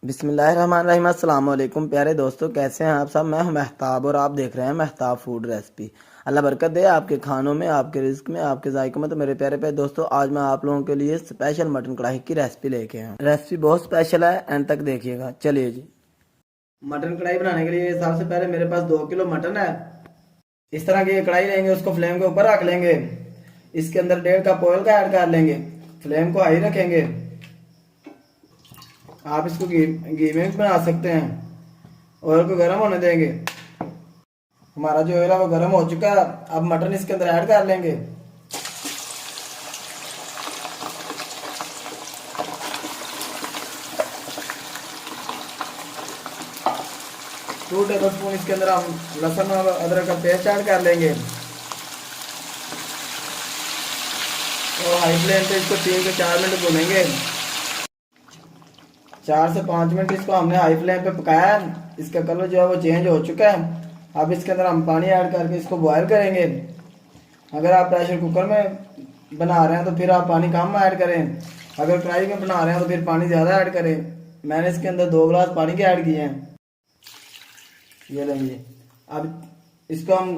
बिस्मिल्लाहिर्रहमानिर्रहीम। अस्सलाम वालेकुम प्यारे दोस्तों, कैसे हैं आप सब। मैं हूं महताब और आप देख रहे हैं महताब फूड रेसिपी। अल्लाह बरकत दे आपके खानों में, आपके रिस्क में, आपके जायकों में। तो मेरे प्यारे प्यारे दोस्तों, आज मैं आप लोगों के लिए स्पेशल मटन कढ़ाई की रेसिपी लेके आया हूं। रेसिपी बहुत स्पेशल है, एंड तक देखिएगा। चलिए जी, मटन कढ़ाई बनाने के लिए सबसे पहले मेरे पास 2 किलो मटन है। इस तरह की कढ़ाई लेंगे, उसको फ्लेम के ऊपर रख लेंगे। इसके अंदर 1.5 कप ऑयल का ऐड कर लेंगे। फ्लेम को हाई रखेंगे। आप इसको घी घी में भी बना सकते हैं। ऑयल को गर्म होने देंगे। हमारा जो ऑयल है वो गर्म हो चुका है। अब मटन इसके अंदर ऐड कर लेंगे। 2 टेबल स्पून इसके अंदर हम लहसुन और अदरक का पेस्ट ऐड कर लेंगे और हाई फ्लेम पे इसको 3 से 4 मिनट भूनेंगे। 4 से 5 मिनट इसको हमने हाई फ्लेम पे पकाया है। इसका कलर जो है वो चेंज हो चुका है। अब इसके अंदर हम पानी ऐड करके इसको बॉयल करेंगे। अगर आप प्रेशर कुकर में बना रहे हैं तो फिर आप पानी कम ऐड करें। अगर कढ़ाई में बना रहे हैं तो फिर पानी ज़्यादा ऐड करें। मैंने इसके अंदर 2 गिलास पानी के ऐड किए हैं। ये लेंगे। अब इसको हम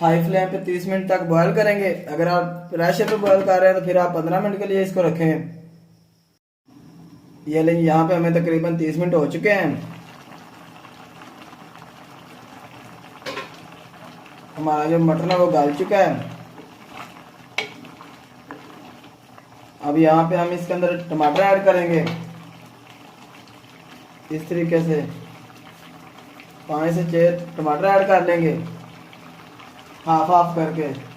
हाई फ्लेम पे 30 मिनट तक बॉयल करेंगे। अगर आप प्रेशर पे बॉयल कर रहे हैं तो फिर आप 15 मिनट के लिए इसको रखें। ये लेंगे। यहाँ पे हमें तकरीबन 30 मिनट हो चुके हैं। हमारा जो मटन है वो गल चुका है। अब यहाँ पे हम इसके अंदर टमाटर ऐड करेंगे। इस तरीके से 5 से 6 टमाटर ऐड कर लेंगे, हाफ हाफ करके।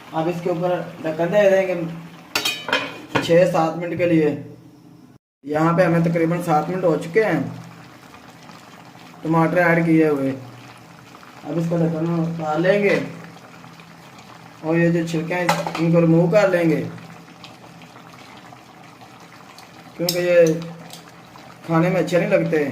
अब इसके ऊपर ढक्कन दे देंगे 6-7 मिनट के लिए। यहाँ पे हमें तकरीबन 7 मिनट हो चुके हैं टमाटर ऐड किए हुए। अब इसको ढक्कन उतार लेंगे और ये जो छिलके हैं इनको रिमूव कर लेंगे, क्योंकि ये खाने में अच्छे नहीं लगते।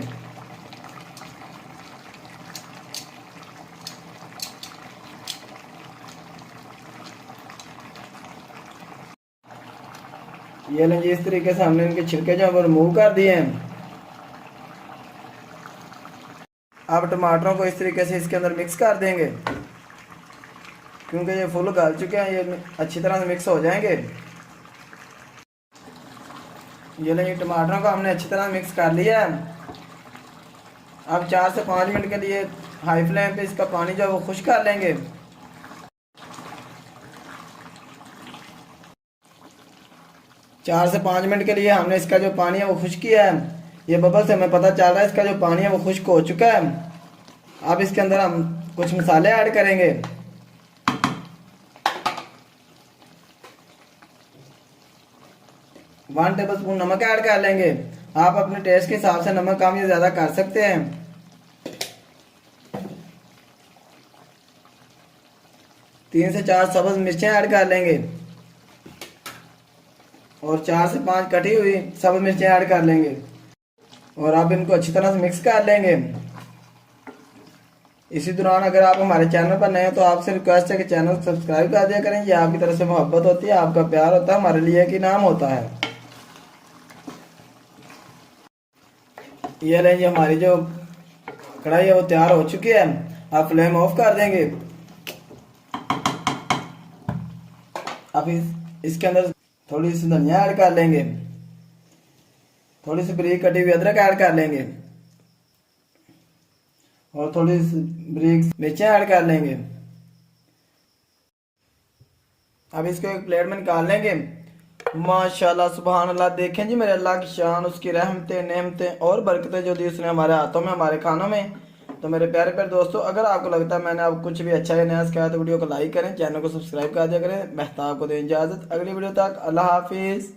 ये लेंगे। इस तरीके से हमने इनके छिलके जो है वो रिमूव कर दिए हैं। अब टमाटरों को इस तरीके से इसके अंदर मिक्स कर देंगे, क्योंकि ये फुल गल चुके हैं। ये अच्छी तरह से मिक्स हो जाएंगे। ये लेंगे। टमाटरों को हमने अच्छी तरह मिक्स कर लिया है। अब 4 से 5 मिनट के लिए हाई फ्लेम पे इसका पानी जो है वो खुश्क कर लेंगे। 4 से 5 मिनट के लिए हमने इसका जो पानी है वो खुश्क किया है। ये बबल से हमें पता चल रहा है इसका जो पानी है वो खुश्क हो चुका है। अब इसके अंदर हम कुछ मसाले ऐड करेंगे। 1 टेबल स्पून नमक ऐड कर लेंगे। आप अपने टेस्ट के हिसाब से नमक कम या ज़्यादा कर सकते हैं। 3 से 4 सब्ज मिर्चें ऐड कर लेंगे और 4 से 5 कटी हुई सब्ज मिर्चें ऐड कर लेंगे और आप इनको अच्छी तरह से मिक्स कर लेंगे। इसी दौरान अगर आप हमारे चैनल पर नए हैं तो आपसे रिक्वेस्ट है कि चैनल को सब्सक्राइब कर दिया करें। ये आपकी तरफ से मोहब्बत होती है, आपका प्यार होता है, हमारे लिए एक इनाम होता है। ये लेंगे। हमारी जो कढ़ाई है वो तैयार हो चुकी है। आप फ्लेम ऑफ कर देंगे। अब इसके अंदर थोड़ी सी धनिया ऐड कर लेंगे, थोड़ी सी बारीक कटी हुई अदरक ऐड कर लेंगे और थोड़ी सी बारीक मिर्चें ऐड कर लेंगे। अब इसको एक प्लेट में निकाल लेंगे। माशाल्लाह सुभान अल्लाह। देखें जी मेरे अल्लाह की शान, उसकी रहमतें, नेमतें और बरकतें जो दी उसने हमारे हाथों में, हमारे खानों में। तो मेरे प्यारे प्यारे दोस्तों, अगर आपको लगता है मैंने अब कुछ भी अच्छा या नया सिखाया तो वीडियो को लाइक करें, चैनल को सब्सक्राइब कर दिया करें। महताब को दें इजाज़त। अगली वीडियो तक अल्लाह हाफिज़।